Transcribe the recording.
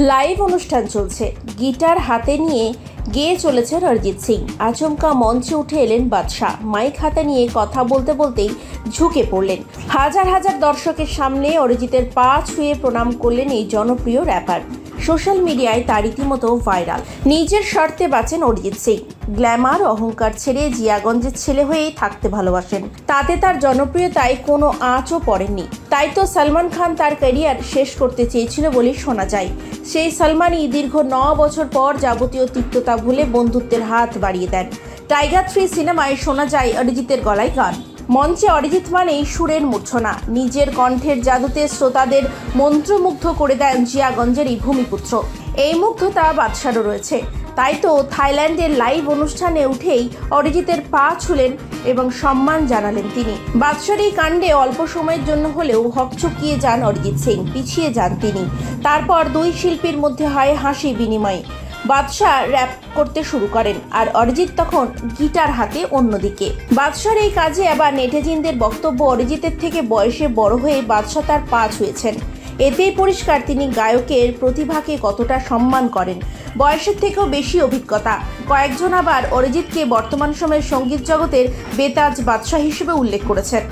Live অনুষ্ঠান চলছে, guitar হাতে নিয়ে গেয়ে চলেছেন অরিজিৎ সিং। আচমকা মঞ্চে উঠে এলেন বাদশা। মাইক হাতে নিয়ে কথা বলতে বলতেই ঝুঁকে পড়লেন। হাজার হাজার দর্শকের সামনে অরিজিতের পা ছুঁয়ে প্রণাম করলেন এই জনপ্রিয় র্যাপার। সোশ্যাল মিডিয়ায় তার রীতিমতো ভাইরাল। নিজের স্বার্থে বাঁচেন অরিজিৎ সিং। গ্ল্যামার অহংকার ছেড়ে জিয়াগঞ্জের ছেলে হয়েই থাকতে ভালোবাসেন। তাতে তার জনপ্রিয়তায় কোনো আঁচও পড়েনি। তাই তো সলমান খান তার ক্যারিয়ার শেষ করতে চেয়েছিল বলে শোনা যায়। সেই সলমানই দীর্ঘ 9 বছর পর যাবতীয় তিক্ততা ভুলে বন্ধুত্বের হাত বাড়িয়ে দেন। টাইগার 3 সিনেমায় শোনা যায় অরিজিতের গলায় গান। মঞ্চে অরিজিৎ মানেই সুরের মূর্ছনা। নিজের কণ্ঠের জাদুতে শ্রোতাদের মন্ত্রমুগ্ধ করে দেন জিয়াগঞ্জের এই ভূমিপুত্র। এই মুগ্ধতা বাদশারও রয়েছে। তাই তো থাইল্যান্ডের লাইভ অনুষ্ঠানে উঠেই অরিজিতের পা ছুলেন এবং সম্মান জানালেন তিনি। বাদশার এই কাণ্ডে অল্প সময়ের জন্য হলেও হকচকিয়ে যান অরিজিৎ সিং, পিছিয়ে যান তিনি। তারপর দুই শিল্পীর মধ্যে হয় হাসি বিনিময়। বাদশা র্যাপ করতে শুরু করেন আর অরিজিৎ তখন গিটার হাতে অন্যদিকে। বাদশার এই কাজে আবার নেটিজেনদের বক্তব্য, অরিজিতের থেকে বয়সে বড় হয়ে বাদশা তার পা ছুঁয়েছেন। এতেই পরিষ্কার তিনি গায়কের প্রতিভাকে কতটা সম্মান করেন। বয়সের থেকেও বেশি অভিজ্ঞতা। কয়েকজন আবার অরিজিৎকে বর্তমান সময়ের সঙ্গীত জগতের বেতাজ বাদশা হিসেবে উল্লেখ করেছেন।